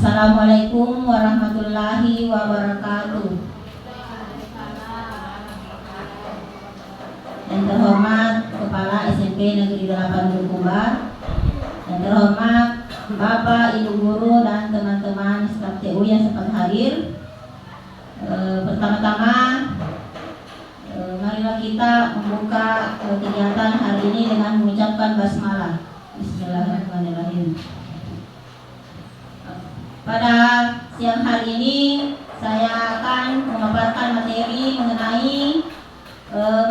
Assalamualaikum warahmatullahi wabarakatuh. Yang terhormat Kepala SMP Negeri 8 Bulukumba, yang terhormat Bapak, Ibu Guru, dan teman-teman staf TU yang sempat hadir. Pertama-tama, marilah kita membuka kegiatan hari ini dengan mengucapkan basmalah. Bismillahirrahmanirrahim. Pada siang hari ini saya akan memaparkan materi mengenai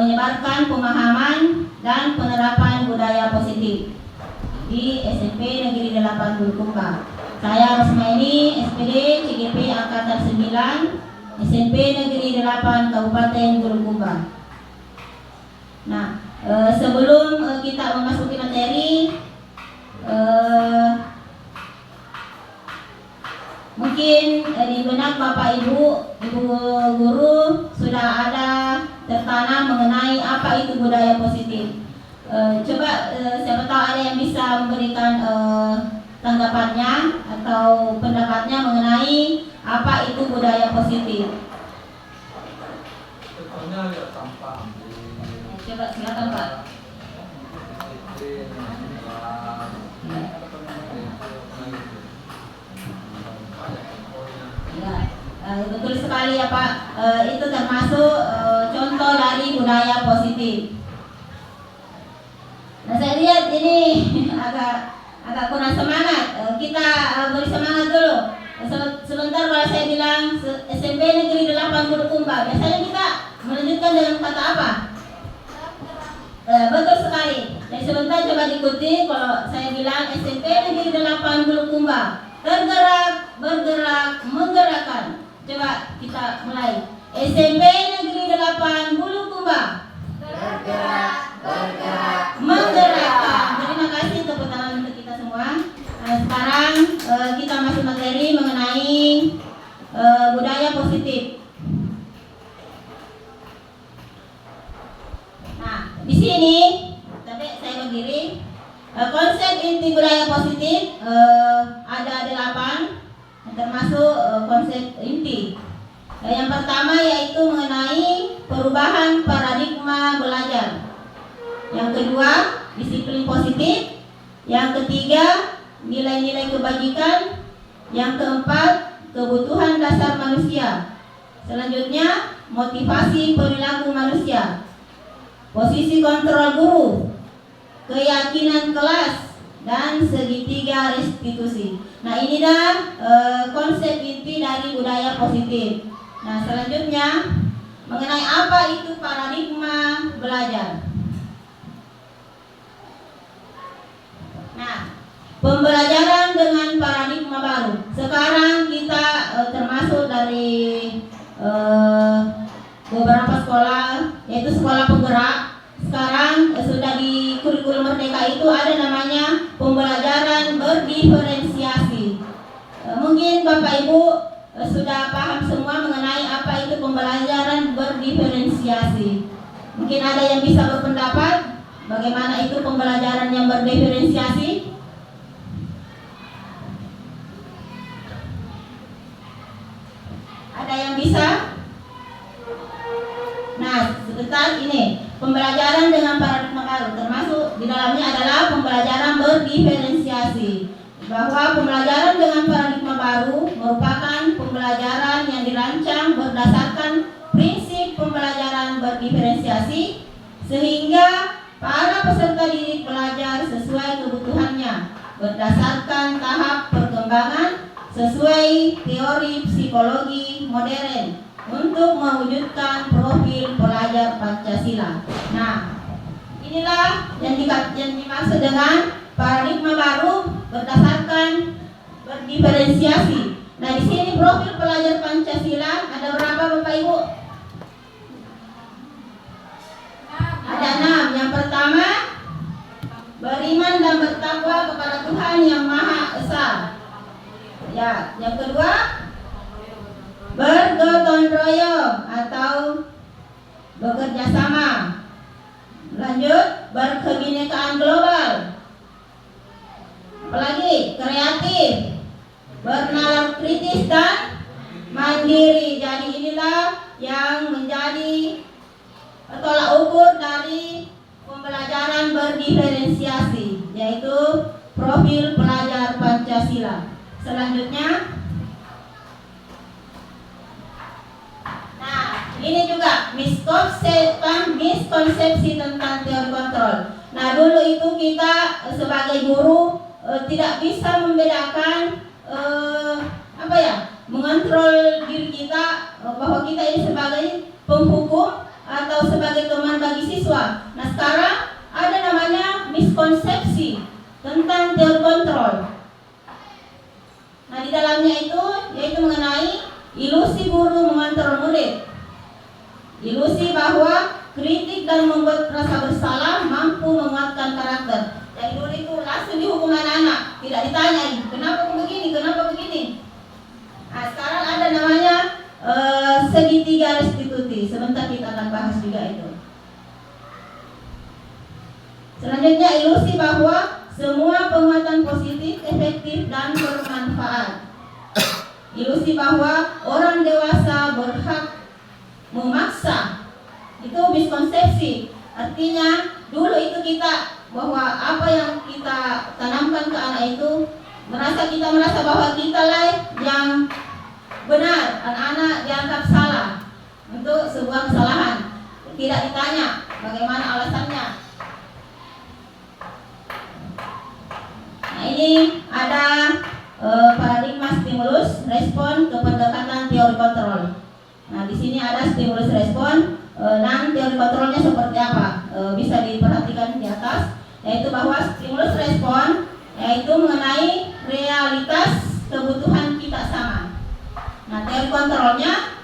menyebarkan pemahaman dan penerapan budaya positif di SMP Negeri 8 Bulukumba. Saya Rosmaini, SPD CGP Angkatan 9, SMP Negeri 8 Kabupaten Bulukumba. Nah, sebelum kita memasuki materi, mungkin di benak Bapak Ibu Guru sudah ada tertanam mengenai apa itu budaya positif. Coba siapa tahu ada yang bisa memberikan tanggapannya atau pendapatnya mengenai apa itu budaya positif. Coba silakan Pak. Betul sekali ya Pak, itu termasuk contoh dari budaya positif. Nah, saya lihat ini agak kurang semangat. Kita beri semangat dulu. Sebentar kalau saya bilang SMP Negeri 8 Bulukumba, biasanya kita melanjutkan dengan kata apa? Betul sekali. Jadi sebentar coba diikuti kalau saya bilang SMP Negeri 8 Bulukumba. Tergerak, bergerak, menggerakkan. Coba kita mulai. SMP Negeri 8 Bulukumba. Bergerak, bergerak, menggerakkan. Terima kasih, tepuk tangan untuk kita semua. Sekarang kita masuk materi mengenai budaya positif. Nah, di sini tadi saya berdiri. Konsep inti budaya positif ada 8, termasuk konsep inti. Yang pertama yaitu mengenai perubahan paradigma belajar. Yang kedua, disiplin positif. Yang ketiga, nilai-nilai kebajikan. Yang keempat, kebutuhan dasar manusia. Selanjutnya, motivasi perilaku manusia. Posisi kontrol guru, keyakinan kelas, dan segitiga restitusi. Nah, ini dah konsep inti dari budaya positif. Nah, selanjutnya mengenai apa itu paradigma belajar. Nah, pembelajaran dengan paradigma baru. Sekarang kita termasuk dari beberapa sekolah, yaitu sekolah penggerak. Sekarang sudah di kurikulum Merdeka itu ada namanya pembelajaran berdiferensiasi. Mungkin Bapak Ibu sudah paham semua mengenai apa itu pembelajaran berdiferensiasi. Mungkin ada yang bisa berpendapat bagaimana itu pembelajaran yang berdiferensiasi? Ada yang bisa? Nah, sebentar ini pembelajaran dengan paradigma baru, termasuk di dalamnya adalah pembelajaran berdiferensiasi. Bahwa pembelajaran dengan paradigma baru merupakan pembelajaran yang dirancang berdasarkan prinsip pembelajaran berdiferensiasi, sehingga para peserta didik belajar sesuai kebutuhannya berdasarkan tahap perkembangan sesuai teori psikologi modern untuk mewujudkan profil pelajar Pancasila. Nah, inilah yang dimaksud dengan paradigma baru berdasarkan berdiferensiasi. Nah, di sini profil pelajar Pancasila ada berapa Bapak Ibu? Ada 6. Yang pertama, beriman dan bertakwa kepada Tuhan yang Maha Esa. Ya, yang kedua, bergotong royong atau bekerja sama. Lanjut, berkebinekaan global. Apalagi kreatif, bernalar kritis dan mandiri. Jadi inilah yang menjadi tolak ukur dari pembelajaran berdiferensiasi, yaitu profil pelajar Pancasila. Selanjutnya, nah ini juga miskonsepsi tentang teori kontrol. Nah dulu itu kita sebagai guru tidak bisa membedakan mengontrol diri kita bahwa kita ini sebagai penghukum atau sebagai teman bagi siswa. Nah sekarang ada namanya miskonsepsi tentang teori kontrol. Nah di dalamnya itu yaitu mengenai ilusi guru mengontrol murid, ilusi bahwa kritik dan membuat rasa bersalah mampu menguatkan karakter. Jadi dulu itu langsung dihukum anak-anak, tidak ditanyai kenapa begini, kenapa begini. Nah sekarang ada namanya segitiga restitusi. Sebentar kita akan bahas juga itu. Selanjutnya, ilusi bahwa semua penguatan positif, efektif, dan bermanfaat. Ilusi bahwa orang dewasa berhak memaksa. Itu miskonsepsi. Artinya dulu itu kita bahwa apa yang kita tanamkan ke anak itu kita merasa bahwa kita lah yang benar, anak-anak dianggap salah untuk sebuah kesalahan, tidak ditanya bagaimana alasannya. Nah ini ada paradigma stimulus respon ke pendekatan teori kontrol. Nah di sini ada stimulus respon dan teori kontrolnya seperti apa, bisa diperhatikan di atas, yaitu bahwa stimulus respon yaitu mengenai realitas kebutuhan kita sama. Nah teori kontrolnya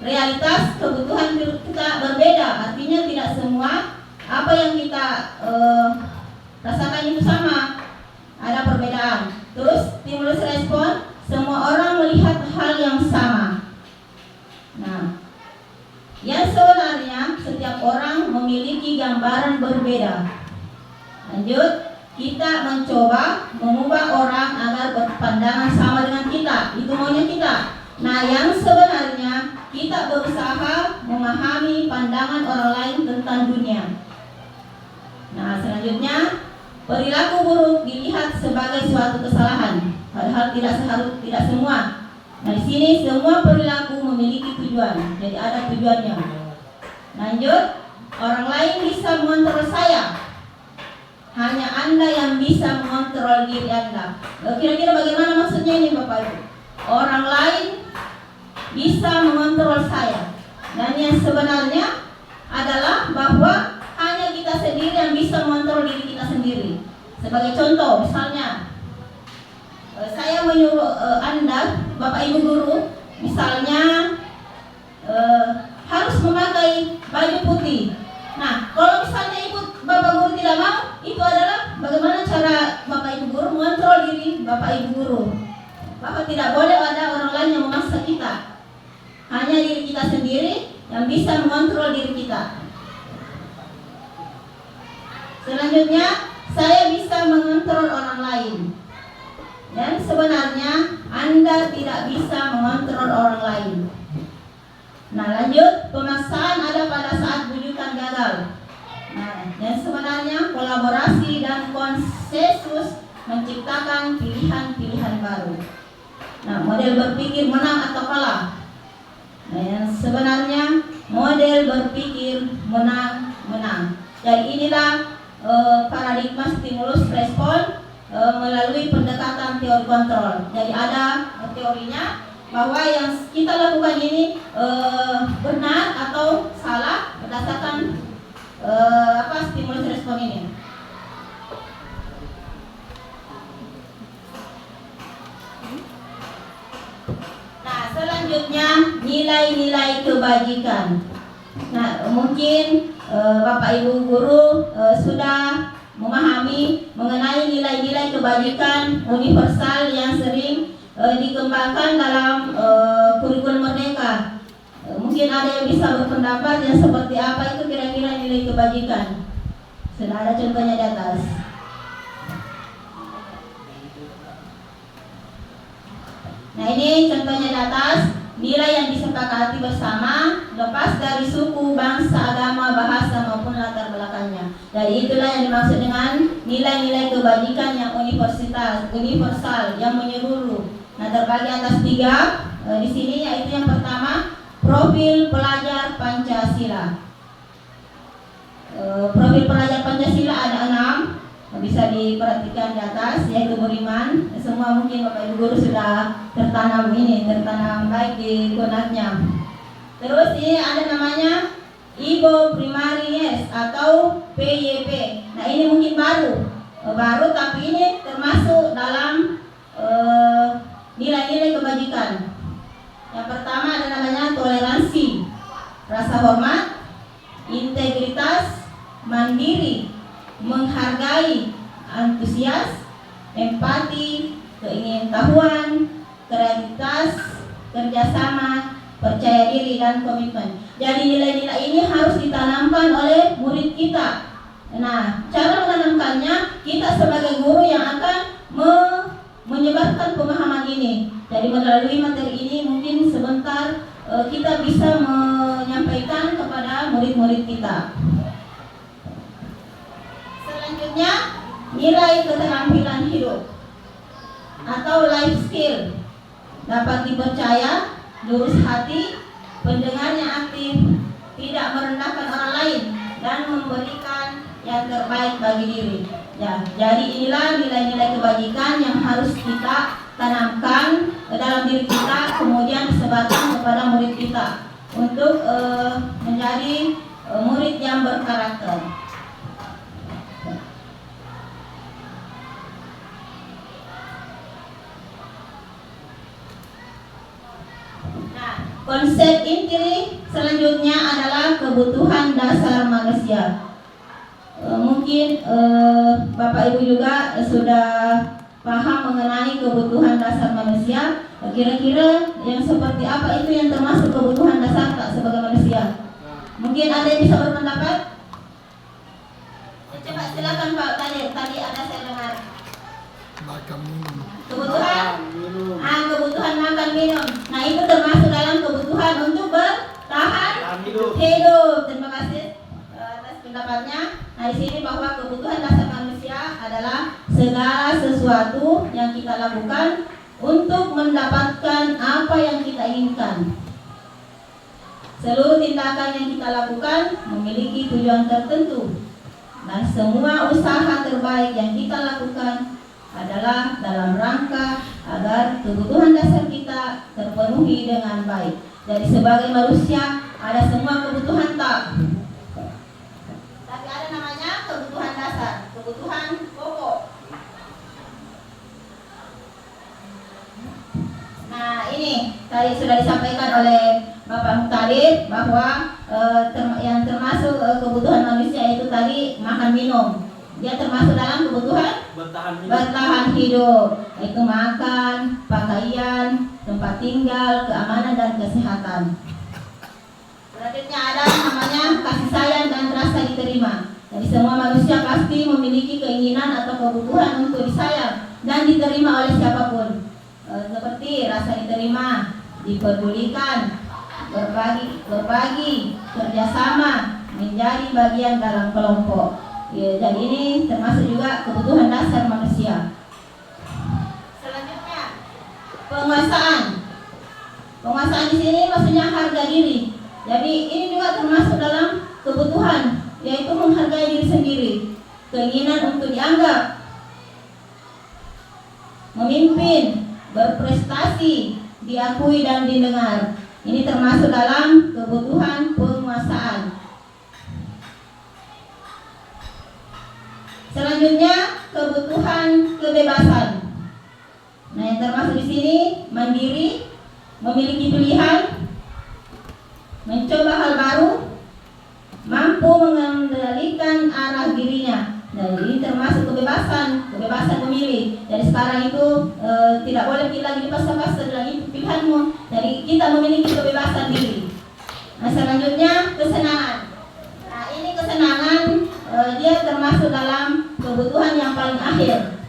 realitas kebutuhan kita berbeda, artinya tidak semua apa yang kita rasakan itu sama, ada perbedaan. Terus stimulus respon, semua orang melihat hal yang sama. Nah yang sebenarnya setiap orang memiliki gambaran berbeda. Lanjut, kita mencoba mengubah orang agar berpandangan sama dengan kita. Itu maunya kita. Nah yang sebenarnya kita berusaha memahami pandangan orang lain tentang dunia. Nah selanjutnya, perilaku buruk dilihat sebagai suatu kesalahan, padahal tidak semua. Nah di sini semua perilaku memiliki tujuan, jadi ada tujuannya. Lanjut, orang lain bisa mengontrol saya, hanya Anda yang bisa mengontrol diri Anda. Kira-kira bagaimana maksudnya ini Bapak Ibu? Orang lain bisa mengontrol saya, dan yang sebenarnya adalah bahwa hanya kita sendiri yang bisa mengontrol diri kita sendiri. Sebagai contoh, misalnya saya menyuruh Anda, Bapak Ibu guru, misalnya harus memakai baju putih. Nah, kalau misalnya Bapak guru tidak mau, itu adalah bagaimana cara Bapak Ibu guru mengontrol diri Bapak Ibu guru. Bahwa tidak boleh ada orang lain yang memaksa kita. Hanya diri kita sendiri yang bisa mengontrol diri kita. Selanjutnya, saya bisa mengontrol orang lain. Dan sebenarnya Anda tidak bisa mengontrol orang lain. Nah lanjut, pemaksaan ada pada saat bujukan gagal. Nah, dan sebenarnya kolaborasi dan konsensus menciptakan pilihan-pilihan baru. Nah, model berpikir menang atau kalah. Nah, yang sebenarnya model berpikir menang. Jadi inilah paradigma stimulus respon melalui pendekatan teori kontrol. Jadi ada teorinya bahwa yang kita lakukan ini benar atau salah berdasarkan stimulus respon ini. Nah selanjutnya nilai-nilai kebajikan. Nah mungkin Bapak Ibu guru sudah memahami mengenai nilai-nilai kebajikan universal yang sering dikembangkan dalam kurikulum Merdeka. Mungkin ada yang bisa berpendapat yang seperti apa itu kira-kira nilai kebajikan. Sudah ada contohnya di atas. Nah ini contohnya di atas, nilai yang disepakati bersama, lepas dari suku, bangsa, agama, bahasa maupun latar belakangnya. Jadi itulah yang dimaksud dengan nilai-nilai kebajikan yang universal, yang menyeluruh. Nah terbagi atas 3 di sini, yaitu yang pertama profil pelajar Pancasila. Profil pelajar Pancasila ada 6, bisa diperhatikan di atas, yaitu beriman. Semua mungkin Bapak Ibu guru sudah tertanam baik di konaknya. Terus ini ada namanya Ibo Primaries atau PYP. Nah ini mungkin baru tapi ini termasuk dalam nilai-nilai kebajikan. Yang pertama ada namanya toleransi, rasa hormat, integritas, mandiri, menghargai, antusias, empati, keingintahuan, kreativitas, kerjasama, percaya diri, dan komitmen. Jadi nilai-nilai ini harus ditanamkan oleh murid kita. Nah, cara menanamkannya, kita sebagai guru yang akan menyebarkan pemahaman ini. Jadi melalui materi ini mungkin sebentar kita bisa menyampaikan kepada murid-murid kita. Selanjutnya, nilai keterampilan hidup atau life skill. Dapat dipercaya, lurus hati, pendengarnya aktif, tidak merendahkan orang lain, dan memberikan yang terbaik bagi diri. Ya, jadi inilah nilai-nilai kebajikan yang harus kita tanamkan dalam diri kita, kemudian disebarkan kepada murid kita untuk menjadi murid yang berkarakter. Nah, konsep inti selanjutnya adalah kebutuhan dasar manusia. Mungkin Bapak Ibu juga sudah paham mengenai kebutuhan dasar manusia. Kira-kira yang seperti apa itu yang termasuk kebutuhan dasar tak sebagai manusia? Mungkin ada yang bisa berpendapat? Coba silakan Pak. Tadi ada saya dengar. Makan minum. Kebutuhan? Kebutuhan makan minum. Nah itu termasuk dalam kebutuhan untuk bertahan hidup. Terima kasih atas pendapatnya. Nah di sini bahwa kebutuhan dasar manusia adalah segala sesuatu yang kita lakukan untuk mendapatkan apa yang kita inginkan. Seluruh tindakan yang kita lakukan memiliki tujuan tertentu, dan semua usaha terbaik yang kita lakukan adalah dalam rangka agar kebutuhan dasar kita terpenuhi dengan baik. Jadi sebagai manusia ada semua kebutuhan tak, tapi ada namanya kebutuhan dasar, kebutuhan pokok. Nah ini tadi sudah disampaikan oleh Bapak Muhtadir bahwa yang termasuk kebutuhan manusia itu tadi makan minum. Dia termasuk dalam kebutuhan bertahan hidup, yaitu makan, pakaian, tempat tinggal, keamanan dan kesehatan. Selanjutnya ada namanya kasih sayang dan rasa diterima. Jadi semua manusia pasti memiliki keinginan atau kebutuhan untuk disayang dan diterima oleh siapapun. Seperti rasa diterima, dipedulikan, berbagi, kerjasama, menjadi bagian dalam kelompok. Ya, jadi ini termasuk juga kebutuhan dasar manusia. Selanjutnya, penguasaan. Penguasaan di sini maksudnya harga diri. Jadi ini juga termasuk dalam kebutuhan, yaitu menghargai diri sendiri, keinginan untuk dianggap, memimpin, berprestasi, diakui dan didengar. Ini termasuk dalam kebutuhan penguasaan. Selanjutnya kebutuhan kebebasan. Nah yang termasuk di sini mandiri, memiliki pilihan, mencoba hal baru, mampu mengendalikan arah dirinya. Nah ini termasuk kebebasan memilih. Jadi sekarang itu tidak boleh lagi dipaksa-paksa dalam itu pilihanmu. Jadi kita memiliki kebebasan diri. Nah selanjutnya kesenangan. Nah ini kesenangan dia termasuk dalam kebutuhan yang paling akhir.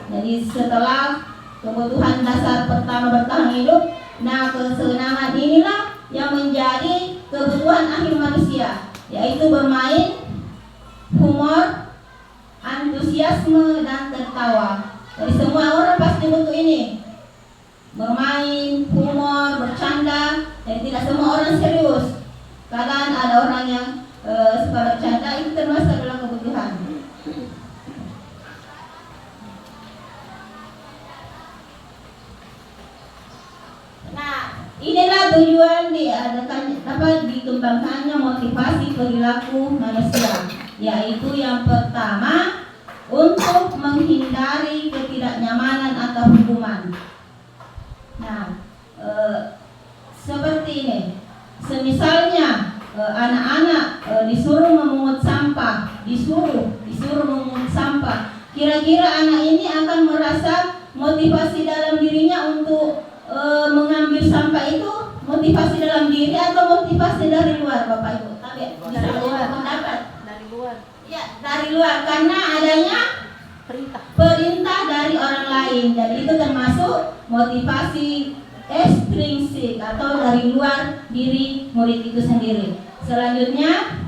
Jadi setelah kebutuhan dasar pertama bertahan hidup. Nah, kesenangan inilah yang menjadi kebutuhan akhir manusia, yaitu bermain, humor, antusiasme, dan tertawa. Jadi semua orang pasti butuh ini, bermain, humor, bercanda. Jadi tidak semua orang serius. Kadang ada orang yang suka bercanda, itu termasuk adalah kebutuhan. Nah, inilah tujuan dapat dikembangkannya motivasi perilaku manusia, yaitu yang pertama untuk menghindari ketidaknyamanan atau hukuman. Nah, seperti ini. Semisalnya anak-anak disuruh memungut sampah, disuruh memungut sampah. Kira-kira anak ini akan merasa motivasi dalam dirinya untuk mengambil sampah itu motivasi dalam diri atau motivasi dari luar, Bapak Ibu? Dari luar. Pendapat? Dari luar. Ya, dari luar karena adanya perintah dari orang lain. Jadi itu termasuk motivasi ekstrinsik atau dari luar diri murid itu sendiri. Selanjutnya,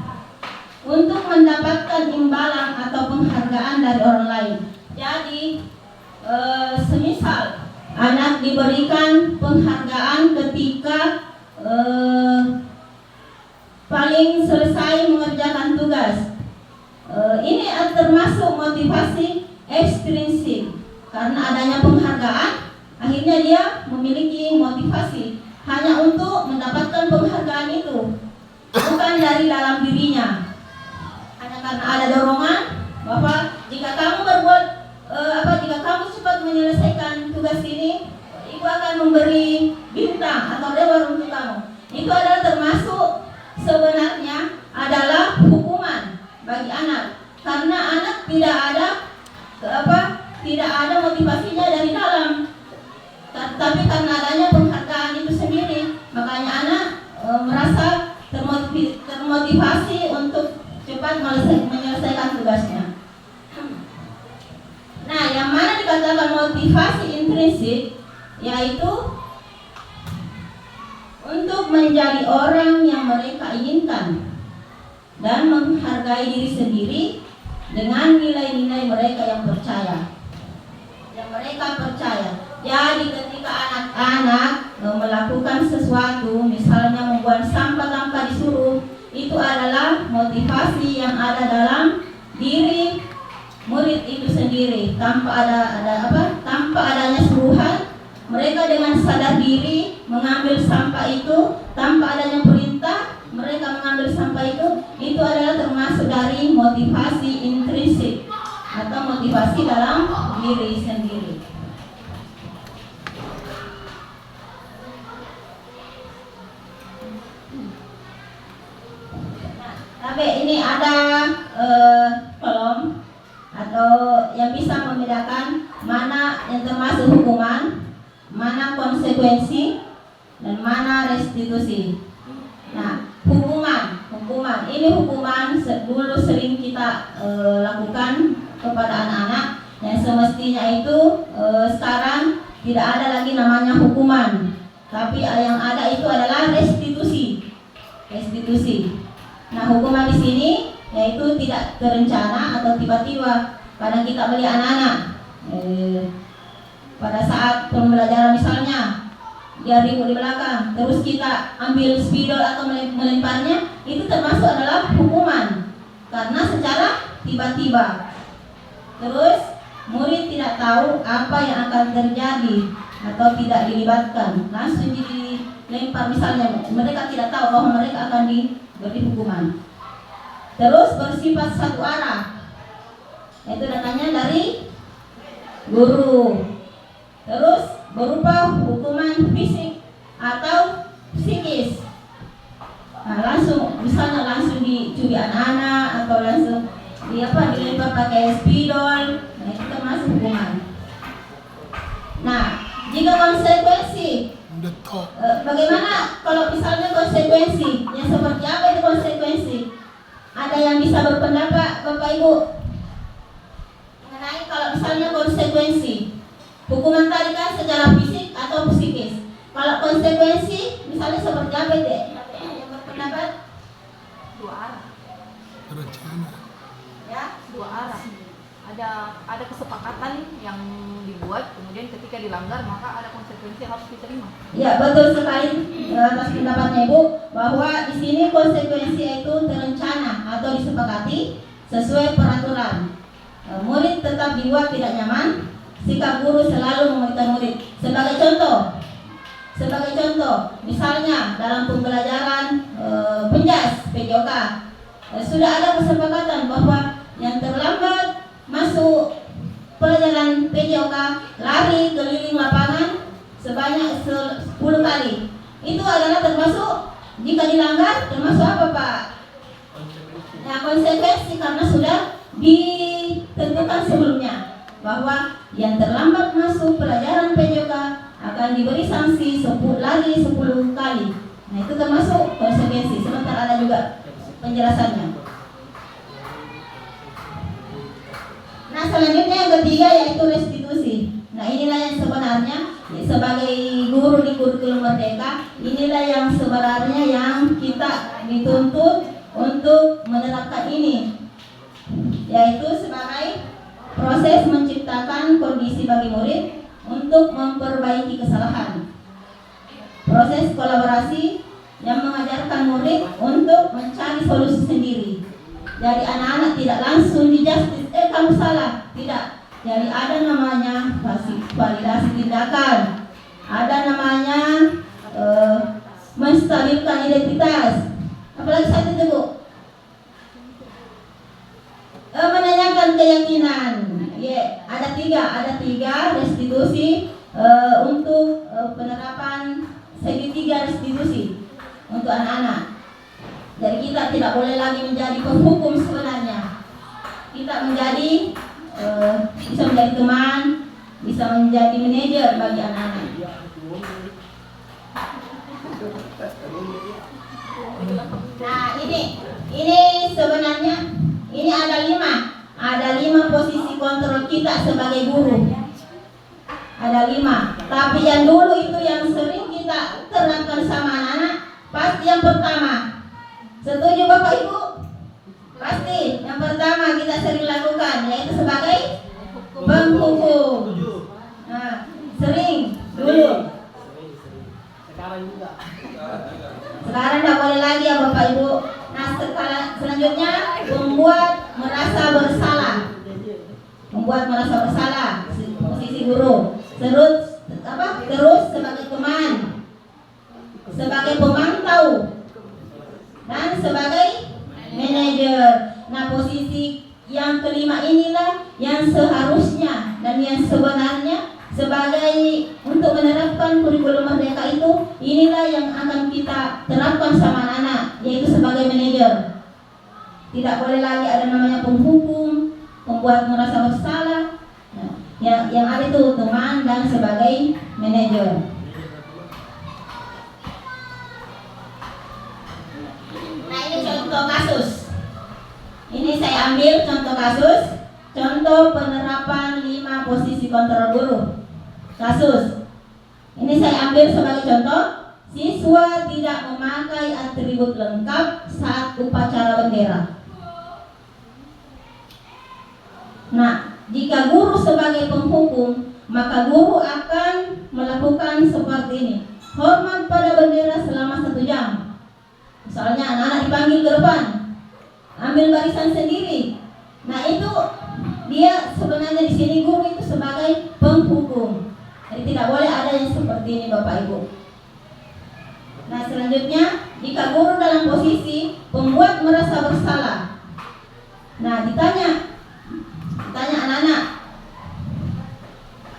untuk mendapatkan imbalan atau penghargaan dari orang lain. Jadi semisal anak diberikan penghargaan ketika paling selesai mengerjakan tugas, ini termasuk motivasi ekstrinsik. Karena adanya penghargaan, akhirnya dia memiliki motivasi hanya untuk mendapatkan penghargaan itu, bukan dari dalam dirinya. Hanya karena ada dorongan bahwa jika kamu jika kamu cepat menyelesaikan tugas ini, ibu akan memberi bintang atau reward untuk kamu. Itu adalah termasuk sebenarnya adalah hukuman bagi anak, karena anak tidak ada motivasinya dari dalam. Tapi karena adanya penghargaan itu sendiri, makanya anak merasa termotivasi untuk cepat menyelesaikan tugasnya. Nah, yang mana dikatakan motivasi intrinsik, yaitu untuk menjadi orang yang mereka inginkan dan menghargai diri sendiri dengan nilai-nilai mereka yang percaya. Jadi ketika anak-anak melakukan sesuatu, misalnya membuang sampah tanpa disuruh, itu adalah motivasi yang ada dalam diri murid itu sendiri, tanpa adanya suruhan. Mereka dengan sadar diri mengambil sampah itu, tanpa adanya perintah mereka mengambil sampah itu adalah termasuk dari motivasi intrinsik atau motivasi dalam diri sendiri. Tapi ini ada kolom atau yang bisa membedakan mana yang termasuk hukuman, mana konsekuensi, dan mana restitusi. Nah, hukuman ini hukuman dulu sering kita lakukan kepada anak-anak, yang semestinya itu sekarang tidak ada lagi namanya hukuman, tapi yang ada itu adalah restitusi. Nah, hukuman di sini yaitu tidak terencana atau tiba-tiba. Kadang kita melihat anak-anak pada saat pembelajaran misalnya dia ribut di belakang, terus kita ambil spidol atau melemparnya, itu termasuk adalah hukuman karena secara tiba-tiba. Terus murid tidak tahu apa yang akan terjadi atau tidak dilibatkan, langsung dilempar misalnya, mereka tidak tahu bahwa mereka akan diberi hukuman. Terus bersifat satu arah, itu datangnya dari guru. Terus berupa hukuman fisik atau psikis. Nah, misalnya langsung dicubit anak-anak atau langsung dilempar pakai spidol. Nah, itu termasuk hukuman. Nah, jika konsekuensi, bagaimana kalau misalnya konsekuensi? Yang seperti apa itu konsekuensi? Ada yang bisa berpendapat, Bapak Ibu, mengenai kalau misalnya konsekuensi? Hukuman tadi kan secara fisik atau psikis. Kalau konsekuensi, misalnya seperti apa deh? Yang berpendapat Dua arah. Rencana. ya. Dua arah. Ada kesepakatan yang dibuat, kemudian ketika dilanggar maka ada konsekuensi yang harus diterima. Ya, betul sekali atas pendapatnya Ibu, bahwa di sini konsekuensi itu terencana atau disepakati sesuai peraturan. Murid tetap dibuat tidak nyaman, sikap guru selalu menguatkan murid. Sebagai contoh, misalnya dalam pembelajaran penjas PJOK, sudah ada kesepakatan bahwa yang terlambat masuk pelajaran PJOK lari keliling lapangan sebanyak 10 kali. Itu adalah termasuk, jika dilanggar termasuk apa Pak? Nah, konsekuensi karena sudah ditentukan sebelumnya bahwa yang terlambat masuk pelajaran PJOK akan diberi sanksi lari 10 kali. Nah, itu termasuk konsekuensi. Sebentar ada juga penjelasannya. Nah, selanjutnya yang ketiga yaitu restitusi. Nah, inilah yang sebenarnya sebagai guru di kurikulum Merdeka, inilah yang sebenarnya yang kita dituntut untuk menerapkan ini, yaitu sebagai proses menciptakan kondisi bagi murid untuk memperbaiki kesalahan. Proses kolaborasi yang mengajarkan murid untuk mencari solusi sendiri. Jadi anak-anak tidak langsung di-justice, kamu salah, tidak. Jadi ada namanya validasi tindakan, ada namanya menstabilkan identitas. Apalagi satu itu Bu, menanyakan keyakinan. Ada tiga restitusi untuk penerapan segitiga restitusi untuk anak-anak. Jadi kita tidak boleh lagi menjadi penghukum sebenarnya. Kita menjadi bisa menjadi teman, bisa menjadi manajer bagi anak-anak. Nah, ini sebenarnya ini ada lima posisi kontrol kita sebagai guru. Ada 5. Tapi yang dulu itu yang sering kita terapkan sama anak-anak, pasti yang pertama. Setuju Bapak Ibu? Pasti. Yang pertama kita sering lakukan yaitu sebagai penghukum. Nah, sering dulu. Sekarang tidak boleh lagi ya Bapak Ibu. Nah, selanjutnya membuat merasa bersalah. Membuat merasa bersalah posisi guru. Terus sebagai teman, sebagai pemantau, dan sebagai manajer. Nah, posisi yang kelima inilah yang seharusnya dan yang sebenarnya sebagai untuk menerapkan kurikulum Merdeka itu, inilah yang akan kita terapkan sama anak-anak, yaitu sebagai manajer. Tidak boleh lagi ada namanya penghukum, membuat merasa bersalah. Nah, yang ada itu teman dan sebagai manajer. Nah, ini contoh kasus. Ini saya ambil contoh kasus, contoh penerapan 5 posisi kontrol guru. Kasus. Ini saya ambil sebagai contoh, siswa tidak memakai atribut lengkap saat upacara bendera. Nah, jika guru sebagai penghukum, maka guru akan melakukan seperti ini. Hormat pada bendera selama 1 jam. Misalnya anak-anak dipanggil ke depan, ambil barisan sendiri. Nah, itu dia sebenarnya di sini guru itu sebagai penghukum. Jadi tidak boleh ada yang seperti ini Bapak Ibu. Nah, selanjutnya jika guru dalam posisi pembuat merasa bersalah. Nah, ditanya anak-anak,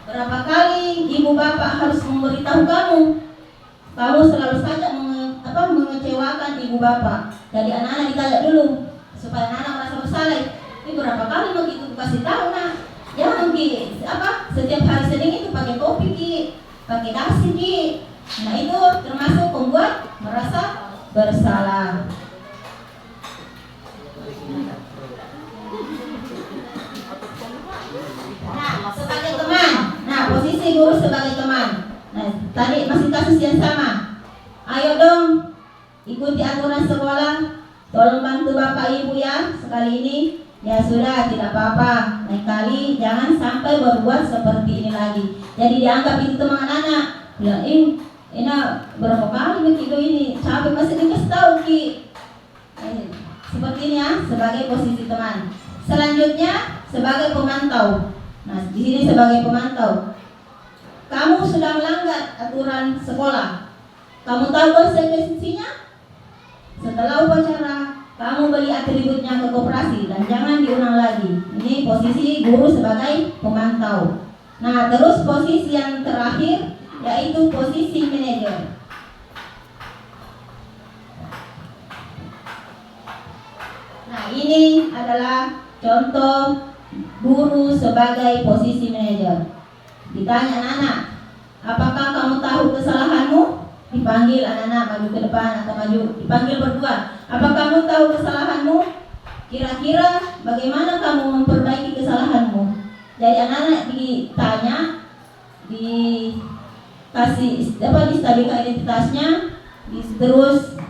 berapa kali ibu bapak harus memberitahu kamu? Kamu selalu saja mengecewakan ibu bapak. Jadi anak-anak ditanya dulu supaya anak-anak merasa bersalah. Ini berapa kali begitu kasih tahu nak? Jangan setiap hari Senin itu pakai kopi Ki, pakai nasi Ki. Nah, itu termasuk pembuat merasa bersalah. Nah, sebagai teman. Nah, posisi posisi guru sebagai teman. Nah, tadi masih kasus yang sama. Ayo dong, ikuti aturan sekolah. Tolong bantu Bapak Ibu ya. Sekali ini ya sudah, tidak apa-apa. Lain kali jangan sampai berbuat seperti ini lagi. Jadi dianggap itu teman anak. Bilang, ini berapa kali begitu ini? Capek masih dikasih tahu Ki. Seperti ini ya, sebagai posisi teman. Selanjutnya sebagai pemantau. Nah, di sini sebagai pemantau. Kamu sudah melanggar aturan sekolah. Kamu tahu konsekuensinya? Setelah upacara, kamu beli atributnya ke koperasi dan jangan diulang lagi. Ini posisi guru sebagai pemantau. Nah, terus posisi yang terakhir yaitu posisi manajer. Nah, ini adalah contoh guru sebagai posisi manajer. Ditanya anak-anak, apakah kamu tahu kesalahanmu? Dipanggil anak-anak maju ke depan atau maju, dipanggil berdua. Apa kamu tahu kesalahanmu? Kira-kira bagaimana kamu memperbaiki kesalahanmu? Jadi anak-anak ditanya, dikasih distabilkan identitasnya, terus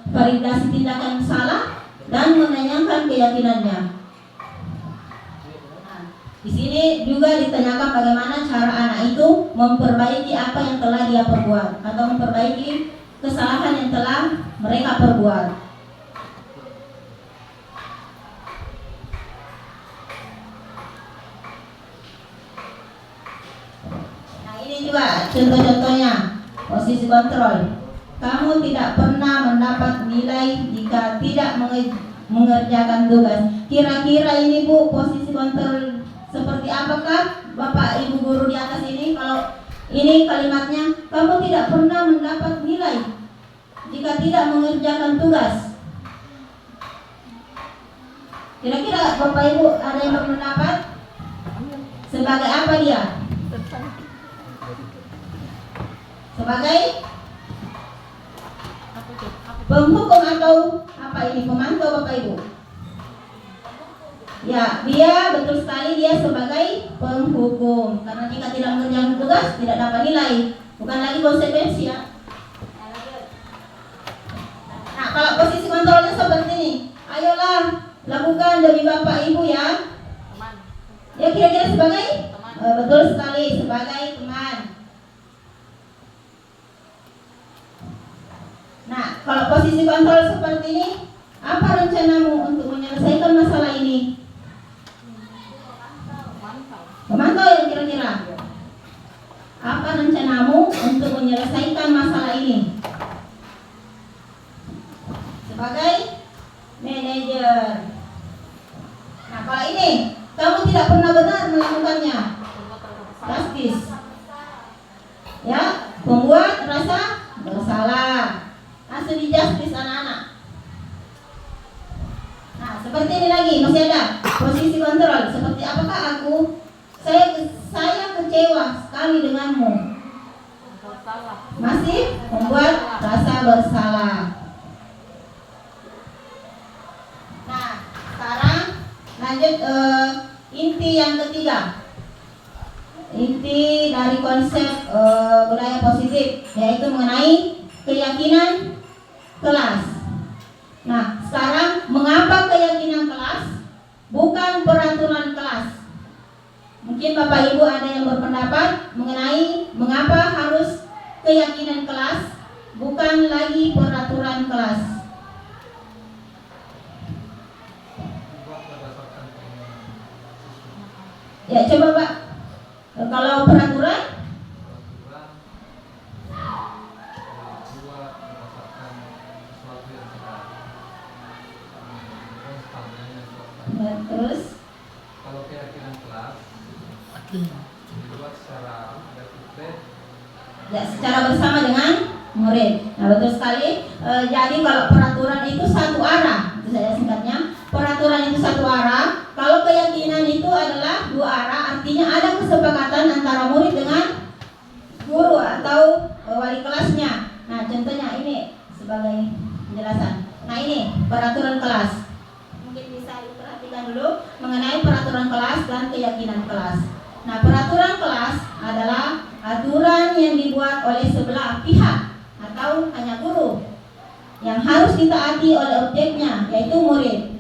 validasi tindakan salah dan menanyakan keyakinannya. Di sini juga ditanyakan bagaimana cara anak itu memperbaiki apa yang telah dia perbuat atau memperbaiki kesalahan yang telah mereka perbuat. Nah, ini juga contoh-contohnya posisi kontrol. Kamu tidak pernah mendapat nilai jika tidak mengerjakan tugas. Kira-kira ini Bu, posisi kontrol seperti apakah Bapak Ibu guru di atas ini? Kalau ini kalimatnya, kamu tidak pernah mendapat nilai jika tidak mengerjakan tugas. Kira-kira Bapak Ibu ada yang berpendapat? Sebagai apa dia? Sebagai penghukum atau apa ini? Pemantau Bapak Ibu? Ya, dia betul sekali, dia sebagai penghukum. Karena jika tidak mengerjakan tugas tidak dapat nilai. Bukan lagi konsekuensi ya. Nah, kalau posisi kontrolnya seperti ini, ayolah lakukan demi Bapak Ibu ya. Ya, kira-kira sebagai betul sekali, sebagai teman. Nah, kalau posisi kontrol seperti ini, apa rencanamu untuk menyelesaikan masalah ini? Pemantau ya kira-kira. Apa rencanamu untuk menyelesaikan masalah ini? Sebagai manajer. Nah, kalau ini kamu tidak pernah benar melakukannya, drastis. Ya, membuat rasa bersalah. Langsung di justice anak-anak. Nah, seperti ini lagi masih ada posisi kontrol. Seperti apakah aku? Saya kecewa sekali denganmu. Masih membuat rasa bersalah. Nah, sekarang lanjut inti yang ketiga. Inti dari konsep budaya positif yaitu mengenai keyakinan kelas. Nah, sekarang mengapa keyakinan kelas bukan peraturan kelas? Mungkin Bapak Ibu ada yang berpendapat mengenai mengapa harus keyakinan kelas bukan lagi peraturan kelas. Ya, coba Pak. Kalau peraturan ya, terus kalau keyakinan kelas dibuat secara ya, secara bersama dengan murid. Nah, betul sekali. Jadi kalau peraturan itu satu arah, itu saya singkatnya. Peraturan itu satu arah. Kalau keyakinan itu adalah dua arah, artinya ada kesepakatan antara murid dengan guru atau wali kelasnya. Nah, contohnya ini sebagai penjelasan. Nah, ini peraturan kelas. Mungkin bisa diperhatikan dulu mengenai peraturan kelas dan keyakinan kelas. Nah, peraturan kelas adalah aturan yang dibuat oleh sebelah pihak atau hanya guru yang harus ditaati oleh objeknya, yaitu murid.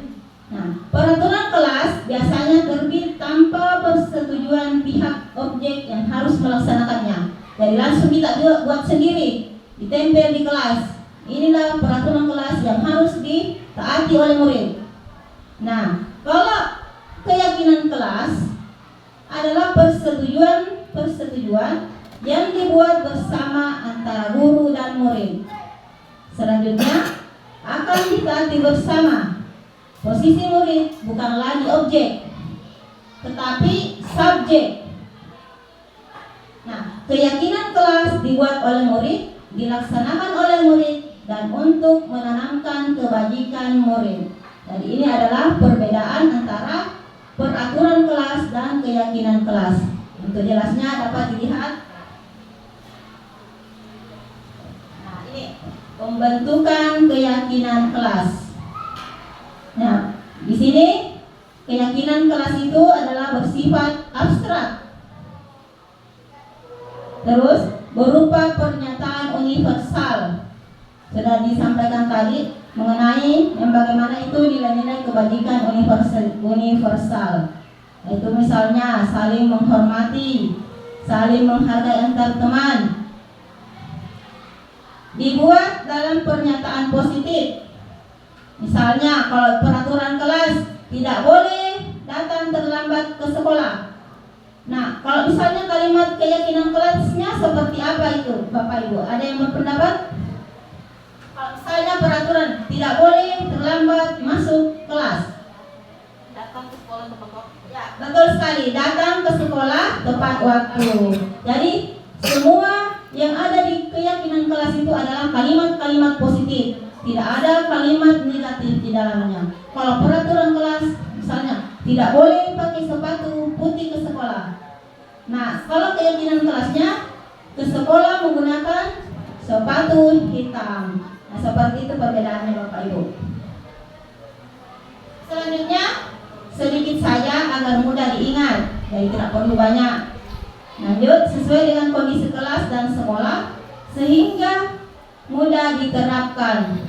Nah, peraturan kelas biasanya terbit tanpa persetujuan pihak objek yang harus melaksanakannya. Jadi langsung kita buat sendiri, ditempel di kelas. Inilah peraturan kelas yang harus ditaati oleh murid. Nah, kalau keyakinan kelas adalah persetujuan yang dibuat bersama antara guru dan murid. Selanjutnya akan ditaati bersama. Posisi murid bukan lagi objek, tetapi subjek. Nah, keyakinan kelas dibuat oleh murid, dilaksanakan oleh murid, dan untuk menanamkan kebajikan murid. Jadi ini adalah perbedaan antara peraturan kelas dan keyakinan kelas. Untuk jelasnya dapat dilihat. Nah, ini pembentukan keyakinan kelas. Nah, di sini keyakinan kelas itu adalah bersifat abstrak. Terus berupa pernyataan universal. Sudah disampaikan tadi mengenai yang bagaimana itu nilai-nilai kebajikan universal. Yaitu misalnya saling menghormati, saling menghargai antar teman. Dibuat dalam pernyataan positif. Misalnya kalau peraturan kelas tidak boleh datang terlambat ke sekolah. Nah, kalau misalnya kalimat keyakinan kelasnya seperti apa itu, Bapak Ibu? Ada yang berpendapat? Kalau misalnya peraturan tidak boleh terlambat masuk kelas. Datang ke sekolah tepat waktu. Ya, betul sekali. Datang ke sekolah tepat waktu. Jadi semua yang ada di keyakinan kelas itu adalah kalimat-kalimat positif. Tidak ada kalimat negatif di dalamnya. Kalau peraturan kelas misalnya tidak boleh pakai sepatu putih ke sekolah. Nah, kalau keyakinan kelasnya ke sekolah menggunakan sepatu hitam. Nah, seperti itu perbedaannya Bapak Ibu. Selanjutnya sedikit saja agar mudah diingat. Jadi tidak perlu banyak. Lanjut, sesuai dengan kondisi kelas dan sekolah sehingga mudah diterapkan.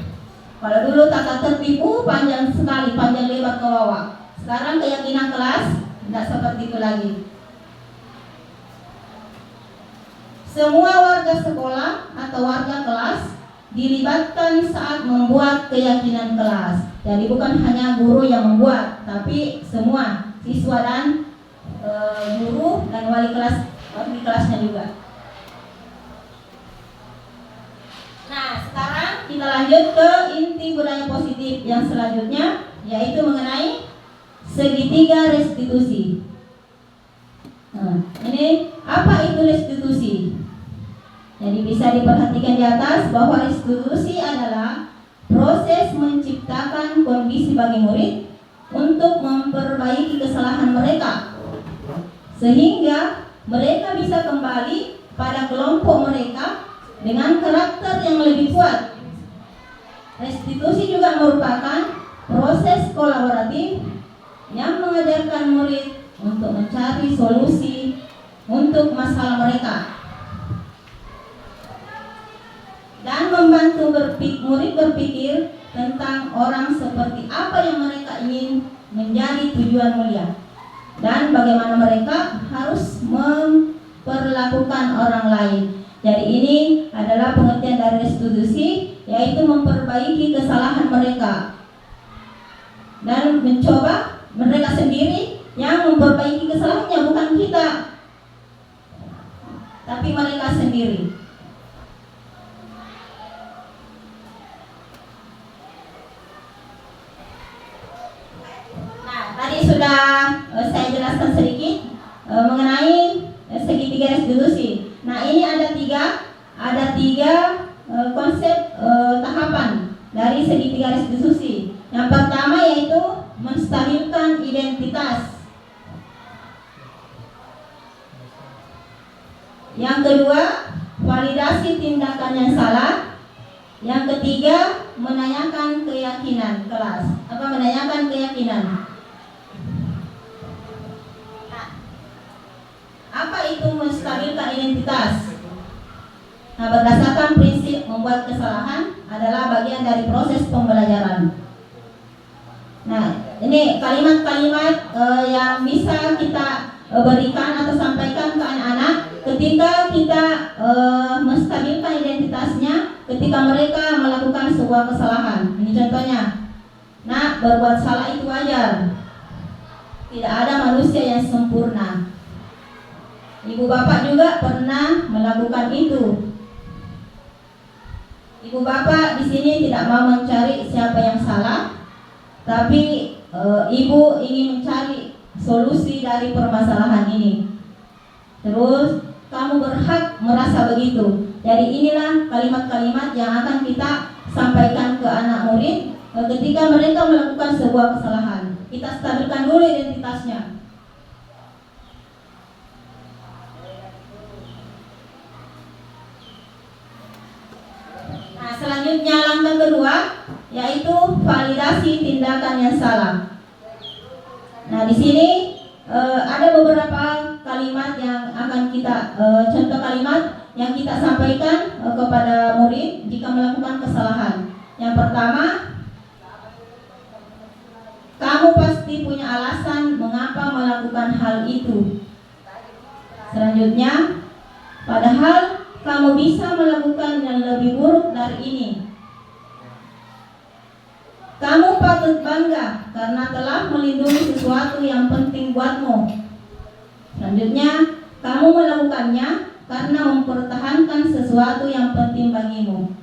Kalau dulu tata tertib panjang sekali, panjang lebar ke bawah. Sekarang keyakinan kelas tidak seperti itu lagi. Semua warga sekolah atau warga kelas dilibatkan saat membuat keyakinan kelas. Jadi bukan hanya guru yang membuat, tapi semua siswa dan guru dan wali kelasnya juga. Nah, sekarang kita lanjut ke inti budaya positif yang selanjutnya, yaitu mengenai segitiga restitusi. Nah, ini apa itu restitusi? Jadi bisa diperhatikan di atas bahwa restitusi adalah proses menciptakan kondisi bagi murid untuk memperbaiki kesalahan mereka, sehingga mereka bisa kembali pada kelompok mereka dengan karakter yang lebih kuat. Restitusi juga merupakan proses kolaboratif yang mengajarkan murid untuk mencari solusi untuk masalah mereka dan membantu murid berpikir tentang orang seperti apa yang mereka ingin menjadi tujuan mulia dan bagaimana mereka harus memperlakukan orang lain. Jadi ini adalah pengertian dari restitusi, yaitu memperbaiki kesalahan mereka dan mencoba mereka sendiri yang memperbaiki kesalahannya, bukan kita, tapi mereka sendiri. Nah, tadi sudah saya jelaskan sedikit mengenai segitiga restitusi. Nah, ini ada tiga konsep tahapan dari segitiga restitusi. Yang pertama yaitu menstabilkan identitas. Yang kedua, validasi tindakan yang salah. Yang ketiga, menanyakan keyakinan kelas. Apa menanyakan keyakinan? Nah, apa itu yaitu menstabilkan identitas. Nah, berdasarkan prinsip membuat kesalahan adalah bagian dari proses pembelajaran. Nah, ini kalimat-kalimat yang bisa kita berikan atau sampaikan ke anak-anak ketika kita menstabilkan identitasnya ketika mereka melakukan sebuah kesalahan. Ini contohnya. Nah, berbuat salah itu wajar. Tidak ada manusia yang sempurna. Ibu bapak juga pernah melakukan itu. Ibu bapak di sini tidak mau mencari siapa yang salah, tapi ibu ingin mencari solusi dari permasalahan ini. Terus kamu berhak merasa begitu. Jadi inilah kalimat-kalimat yang akan kita sampaikan ke anak murid ketika mereka melakukan sebuah kesalahan. Kita stabilkan dulu identitasnya. Nah, selanjutnya langkah kedua yaitu validasi tindakan yang salah. Nah, di sini ada beberapa kalimat yang akan kita contoh kalimat yang kita sampaikan kepada murid jika melakukan kesalahan. Yang pertama, kamu pasti punya alasan mengapa melakukan hal itu. Selanjutnya, padahal kamu bisa melakukan yang lebih buruk dari ini. Kamu patut bangga karena telah melindungi sesuatu yang penting buatmu. Selanjutnya, kamu melakukannya karena mempertahankan sesuatu yang penting bagimu.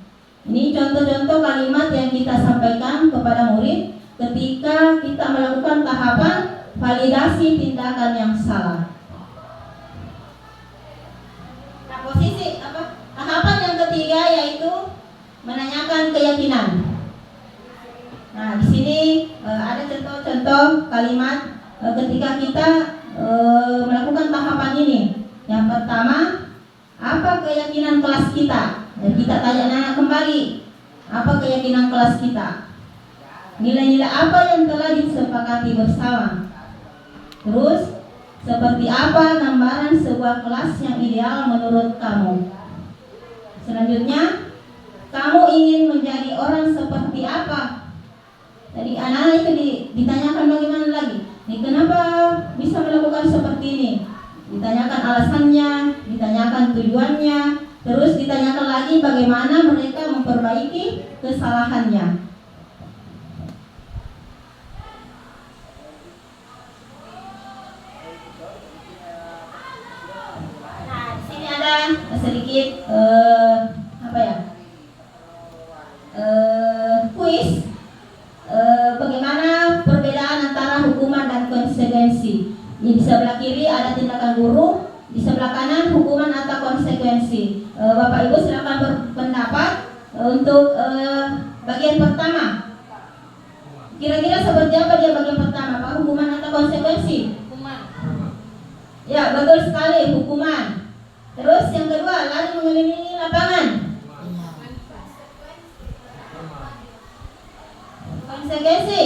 Ini contoh-contoh kalimat yang kita sampaikan kepada murid ketika kita melakukan tahapan validasi tindakan yang salah. Nah, posisi tahapan yang ketiga yaitu menanyakan keyakinan. Nah, di sini ada contoh-contoh kalimat ketika kita melakukan tahapan ini. Yang pertama, apa keyakinan kelas kita? Dan kita tanya kembali, apa keyakinan kelas kita? Nilai-nilai apa yang telah disepakati bersama? Terus, seperti apa gambaran sebuah kelas yang ideal menurut kamu? Selanjutnya, kamu ingin menjadi orang seperti apa? Jadi anak-anak itu ditanyakan bagaimana lagi? Kenapa bisa melakukan seperti ini? Ditanyakan alasannya, ditanyakan tujuannya, terus ditanyakan lagi bagaimana mereka memperbaiki kesalahannya. Nah, di sini ada sedikit kuis. Bagaimana perbedaan antara hukuman dan konsekuensi. Di sebelah kiri ada tindakan guru, di sebelah kanan hukuman atau konsekuensi. Bapak Ibu silakan berpendapat untuk bagian pertama. Kira-kira seperti apa dia bagian pertama, Pak? Hukuman atau konsekuensi? Hukuman. Ya, betul sekali, hukuman. Terus yang kedua, lari mengelilingi lapangan. Konsekuensi.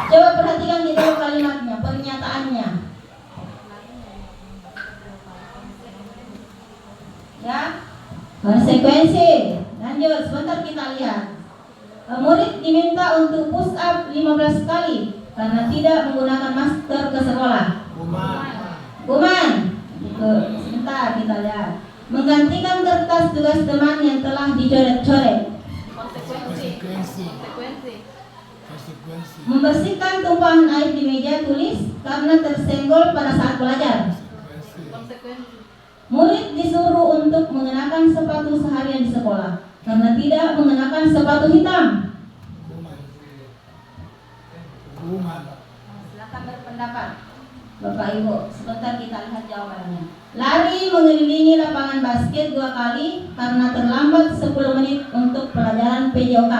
Coba perhatikan di dalam kalimatnya, pernyataannya. Ya, konsekuensi. Lanjut, sebentar kita lihat. Murid diminta untuk push up 15 kali karena tidak menggunakan masker ke sekolah. Hukuman. Sebentar kita lihat. Menggantikan kertas tugas teman yang telah dicoret-coret. Konsekuensi. Membersihkan tumpahan air di meja tulis karena tersenggol pada saat belajar. Konsekuensi. Murid disuruh untuk mengenakan sepatu seharian di sekolah karena tidak mengenakan sepatu hitam. Silakan berpendapat, Bapak Ibu. Sebentar kita lihat jawabannya. Lari mengelilingi lapangan basket 2 kali karena terlambat 10 menit untuk pelajaran PJOK.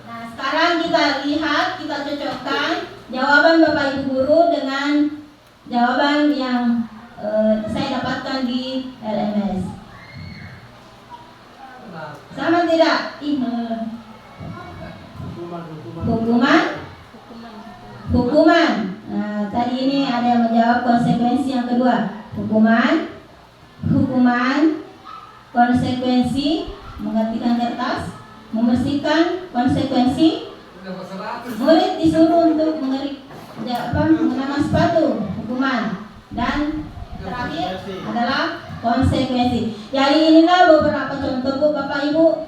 Nah, sekarang kita lihat, kita cocokkan jawaban Bapak Ibu guru dengan jawaban yang saya dapatkan di LMS. Sama tidak? Hukuman. Hukuman. Nah, tadi ini ada yang menjawab konsekuensi yang kedua. Hukuman. Hukuman. Konsekuensi. Menggantikan kertas. Membersihkan. Konsekuensi. Murid disuruh untuk mengenakan sepatu. Hukuman. Dan terakhir adalah konsekuensi. Jadi inilah beberapa contoh Bu, Bapak Ibu,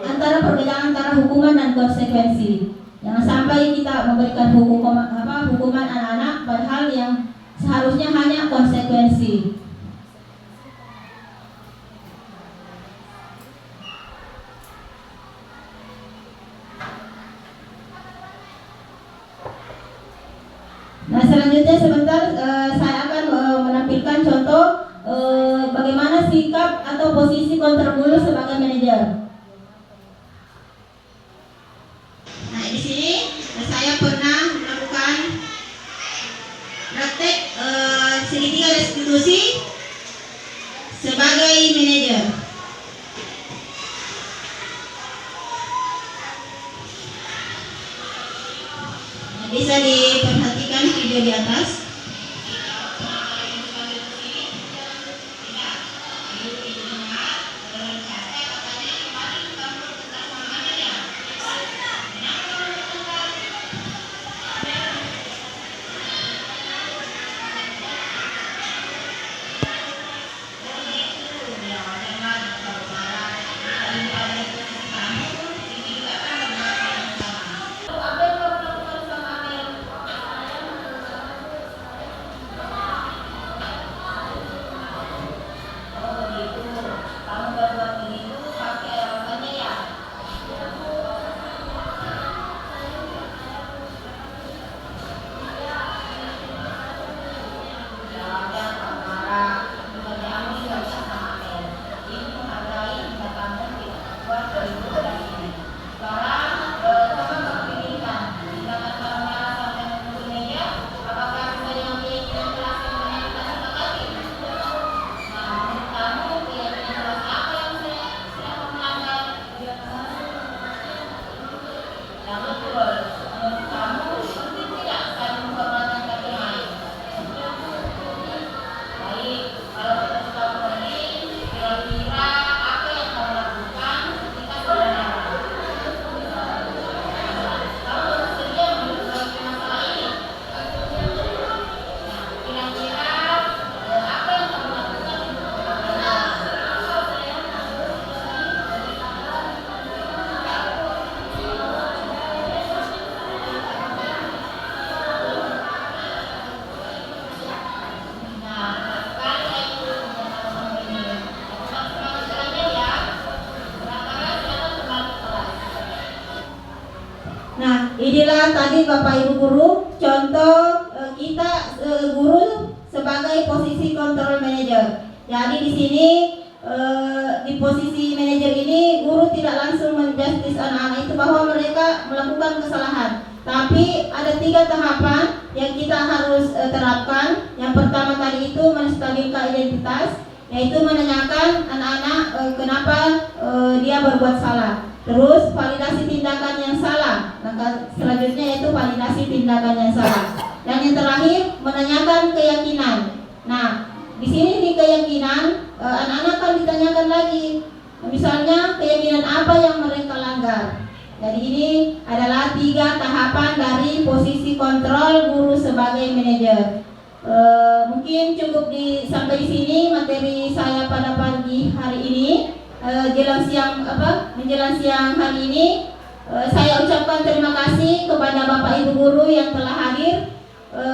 antara perbedaan antara hukuman dan konsekuensi. Jangan sampai kita memberikan hukuman anak-anak padahal yang seharusnya hanya konsekuensi. Nah, selanjutnya sebentar saya akan menampilkan contoh bagaimana sikap atau posisi kontrol guru sebagai manajer. Nah, di sini saya pernah melakukan praktek segitiga restitusi sebagai manajer. Nah, bisa diperhatikan video di atas. Nah, inilah tadi Bapak Ibu guru contoh kita guru sebagai posisi control manager. Jadi di sini di posisi manajer ini guru tidak langsung menjustis anak-anak itu bahwa mereka melakukan kesalahan. Tapi ada 3 tahapan yang kita harus terapkan. Yang pertama tadi itu menstabilkan identitas, yaitu menanyakan anak-anak kenapa dia berbuat salah. Terus validasi tindakan yang salah. Langkah selanjutnya yaitu validasi tindakan yang salah. Dan yang terakhir menanyakan keyakinan. Nah, di sini di keyakinan anak-anak kan ditanyakan lagi. Misalnya keyakinan apa yang mereka langgar. Jadi ini adalah 3 tahapan dari posisi kontrol guru sebagai manajer. Mungkin cukup sampai di sini materi saya pada pagi hari ini. Menjelang siang hari ini saya ucapkan terima kasih kepada Bapak Ibu guru yang telah hadir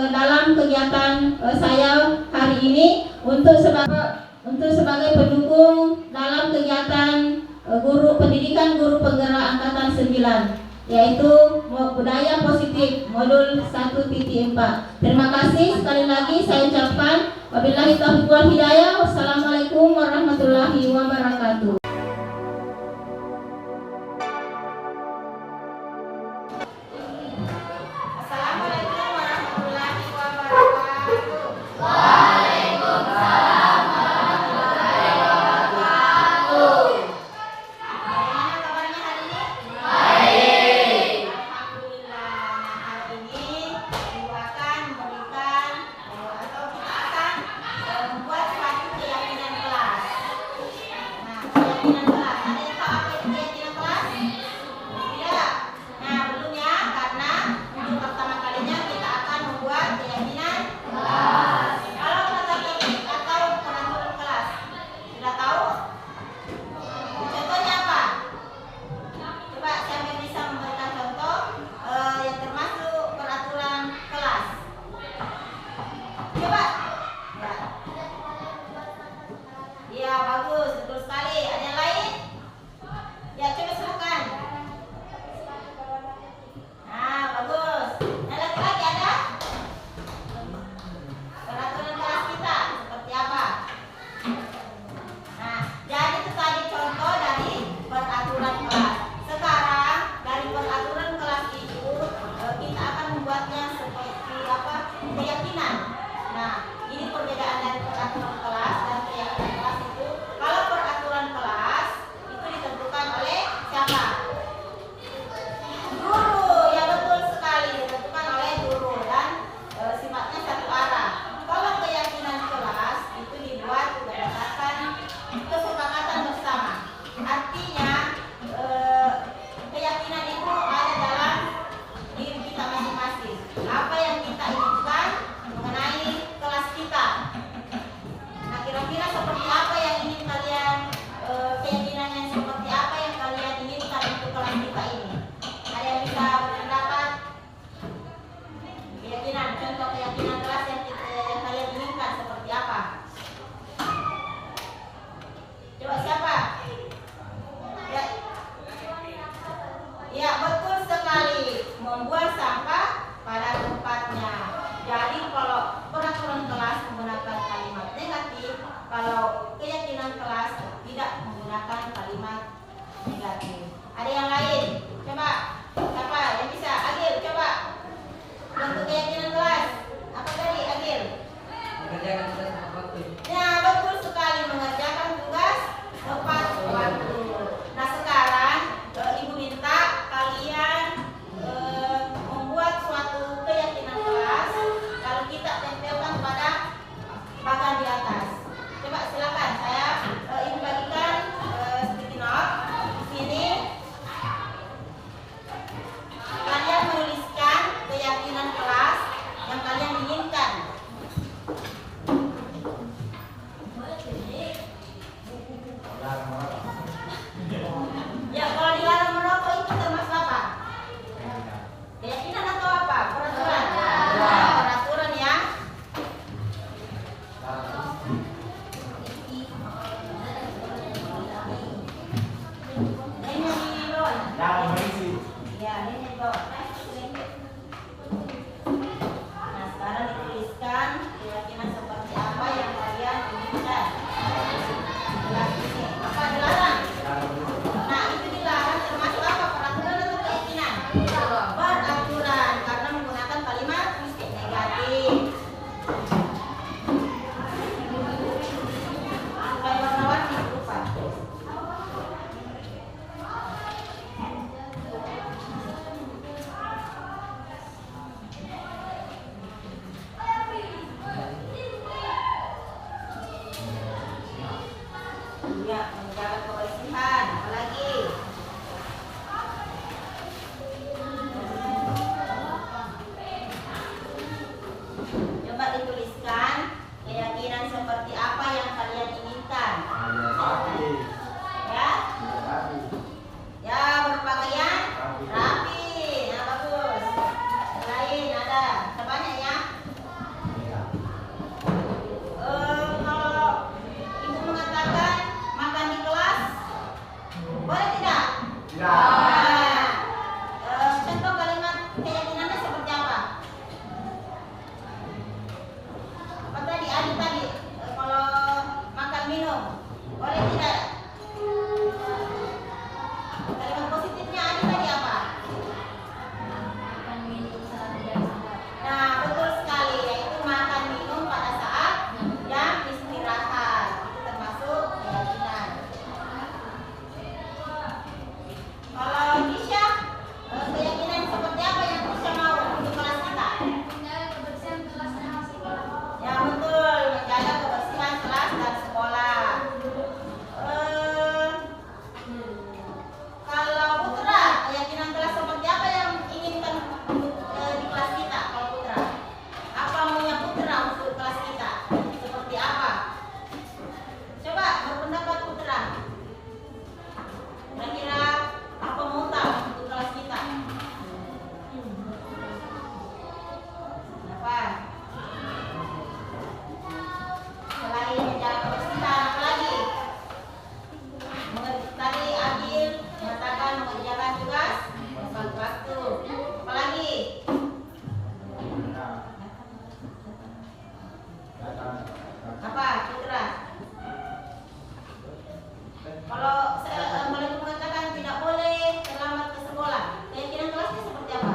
dalam kegiatan saya hari ini untuk sebagai pendukung dalam kegiatan pendidikan guru penggerak angkatan 9, yaitu budaya positif modul 1.4. Terima kasih sekali lagi saya ucapkan wabillahi taufiq wal hidayah. Wassalamualaikum warahmatullahi wabarakatuh. Baik. Negatif. Ada yang lain? Coba. Siapa yang bisa? Agil, coba. Bentuk keyakinan kelas. Apa tadi, Agil? Mengerjakan tugas tepat waktu. Ya, betul sekali, mengerjakan tugas tepat waktu. Nah, sekarang Ibu minta kalian membuat suatu keyakinan kelas kalau kita tempelkan pada bagian di atas. Coba silakan, saya Ibu bagikan sticky note di sini. Kalian menuliskan keyakinan kelas yang kalian inginkan. Ya, kalau dilarang merokok itu termasuk apa? Keyakinan atau apa? Peraturan. Nah, peraturan ya. Ini di bawah. Ya, ini di bawah. Nah, sekarang dituliskan keyakinan seperti apa yang kalian inginkan. Apa dilarang? Nah, itu dilarang termasuk apa? Peraturan atau keyakinan? Peraturan, karena menggunakan kalimat negatif. Supaya warna-warni berupa. Ya, menjaga kebersihan. Apalagi? Coba dituliskan keyakinan seperti apa yang kalian inginkan. Ya, ya berpakaian rapi. Nah, bagus. Yang lain ada sebanyak ya. Kalau Ibu mengatakan makan di kelas, boleh tidak? Nah, contoh kalimat keyakinannya seperti apa? Apa tadi? Adi tadi, kalau makan minum, boleh tidak? Kalimat positifnya Adi tadi apa? Nah, betul sekali, yaitu makan minum pada saat jam istirahat. Itu termasuk keyakinan. Kalau Nisha, keyakinan seperti apa yang Nisha mau untuk kelas kita? Ya betul, menjaga kebersihan kelas dan sekolah. Kalau Putra, keyakinan kelas seperti apa yang inginkan di kelas kita? Kalau Putra, apa maunya Putra untuk kelas kita? Seperti apa? Coba berpendapat Putra. Kira-kira apa mau tahu untuk kelas kita? Apa? Selain menjaga kebersihan, apa lagi? Tadi Adil mengatakan mengerjakan tugas tepat waktu. Apa lagi? Apa, Putra? Kalau Ibu mengatakan tidak boleh terlambat ke sekolah, keyakinan kelasnya seperti apa?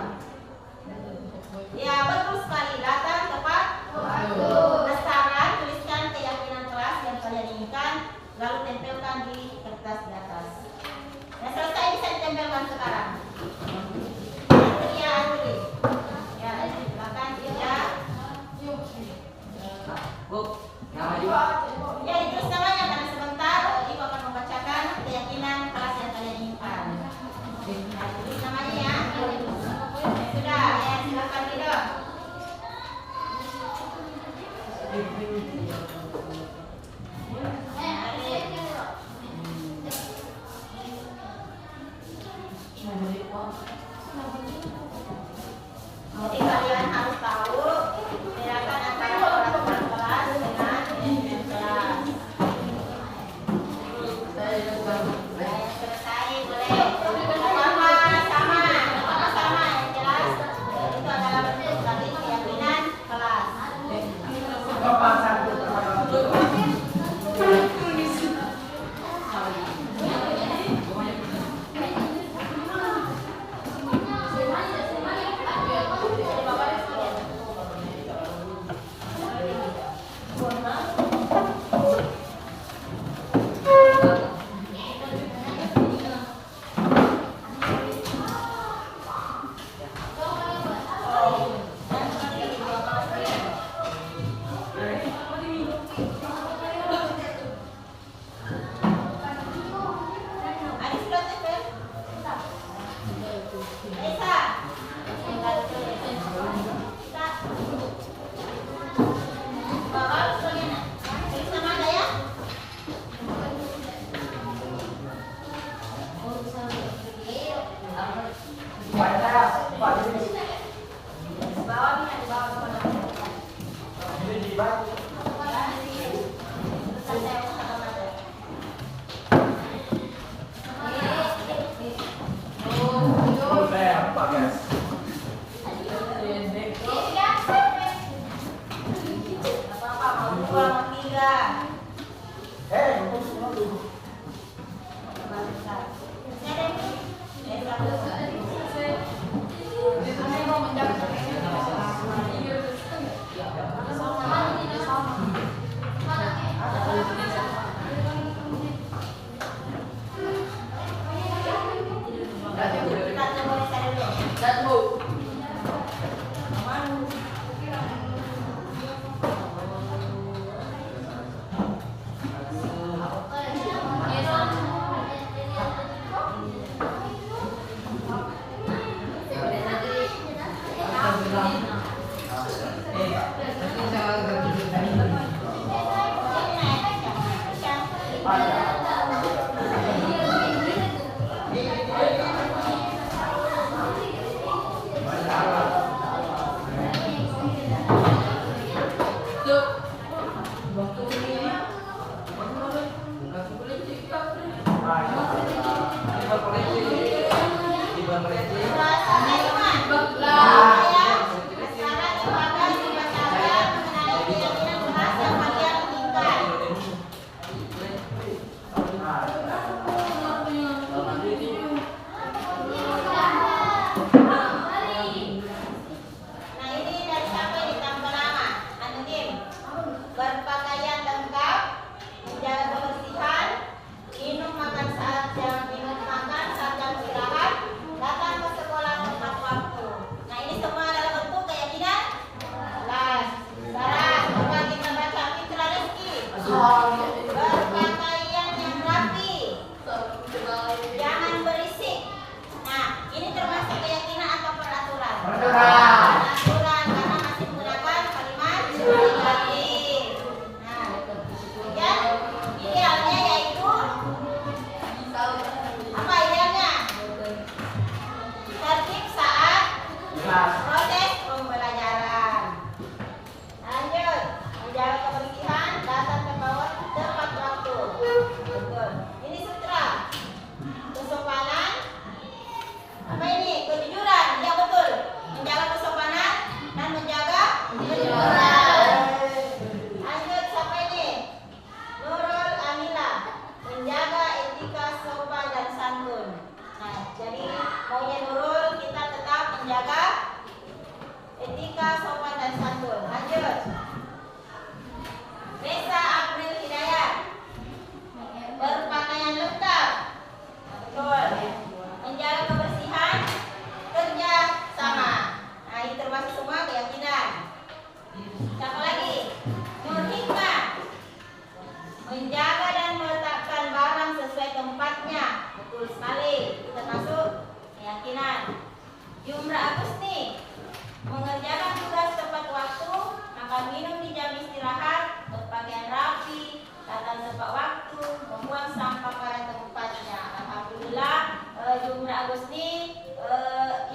Ya betul sekali, datang tepat waktu. Nah, sekarang tuliskan keyakinan kelas yang kalian inginkan, lalu tempelkan di kertas di atas. Nah, selesai bisa ditempelkan sekarang. Ya, tulis. Ya, silakan ya. Bu, nama juga. Ya, ditulis namanya karena sebentar Ibu akan membacakan keyakinan kelas yang kalian inginkan. Nah, tulis namanya ya. Sudah, ya silakan Rido. Jadi kalian harus tahu bedakan antara peraturan kelas dengan manajemen kelas. Yang selesai boleh sama yang jelas itu adalah bentuk dari keyakinan kelas. Kita tunggu Nisa dulu. Berpakaian lengkap, menjaga kebersihan, minum makan saat jam istirahat, datang ke sekolah tepat waktu. Nah ini semua adalah bentuk keyakinan. Las, Sarah, coba kita baca Fitra Rizky. Berpakaian yang rapi, jangan berisik. Nah ini termasuk keyakinan atau peraturan? Peraturan karena masih menggunakan kalimat negatif. Nah, kemudian idealnya yaitu apa idealnya? Tertib saat proses pembelajaran. Lanjut, menjaga kebersihan, datang tepat waktu. Betul. Ini sutra. Kesopanan. Apa ini? Kejujuran. Ya betul. Menjaga kesopanan dan menjaga kejujuran. Lanjut, siapa ini? Nurul Amila. Menjaga etika sopan dan santun. Nah, jadi maunya Nurul kita tetap menjaga etika sopan dan santun. Lanjut. Reza April Hidayat. Berpakaian lengkap. Betul. Menjaga kebersihan, kerja sama. Nah, ini termasuk semua keyakinan. Siapa lagi? Nur Hikmah. Menjaga dan meletakkan barang sesuai tempatnya. Betul sekali. Itu termasuk keyakinan. Yumra Agusni. Mengerjakan tugas tepat waktu, makan minum di jam istirahat, berpakaian rapi, datang tepat waktu, membuang sampah pada tempatnya. Alhamdulillah, Yumra Agusni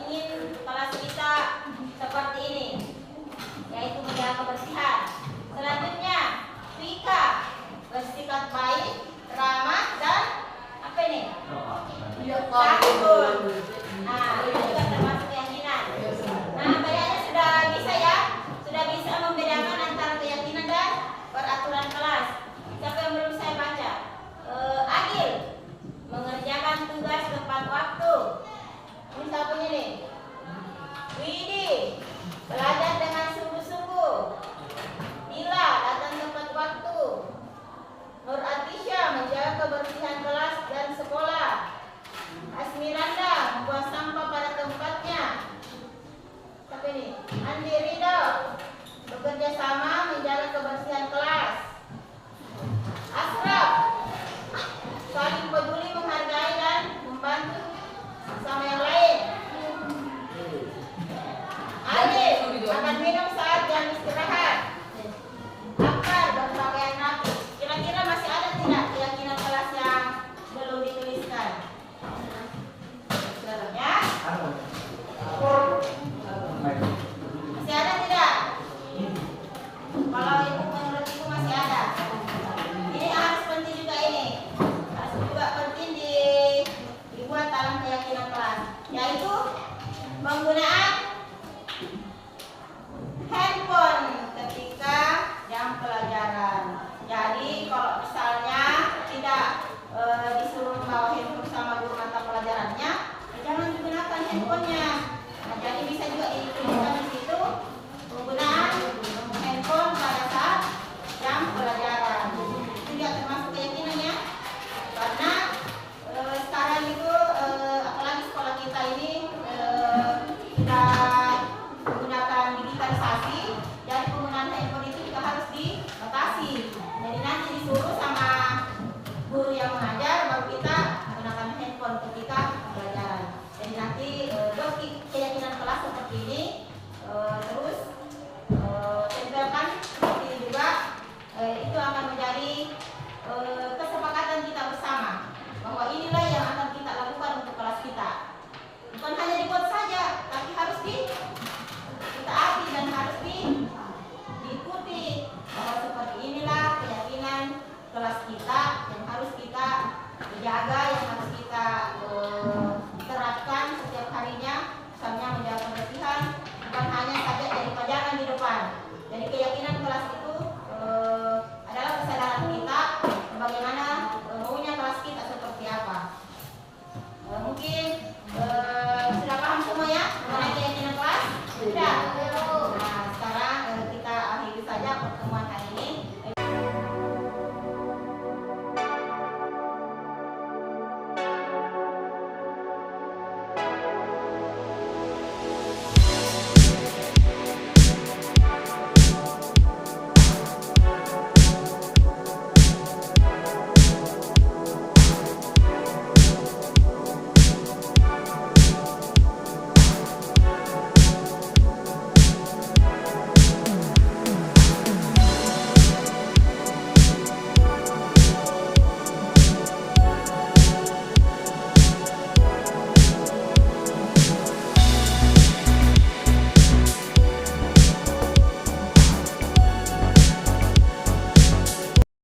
ingin kelas kita seperti ini, yaitu menjaga kebersihan. Selanjutnya, Vika bersikap baik, ramah dan apa ini? Santun. Nah, ini juga termasuk keyakinan. Nah, kayaknya sudah bisa ya, sudah bisa membedakan antara keyakinan dan peraturan kelas. Siapa yang belum saya baca? Agil mengerjakan tugas tepat waktu. Ini siapanya nih?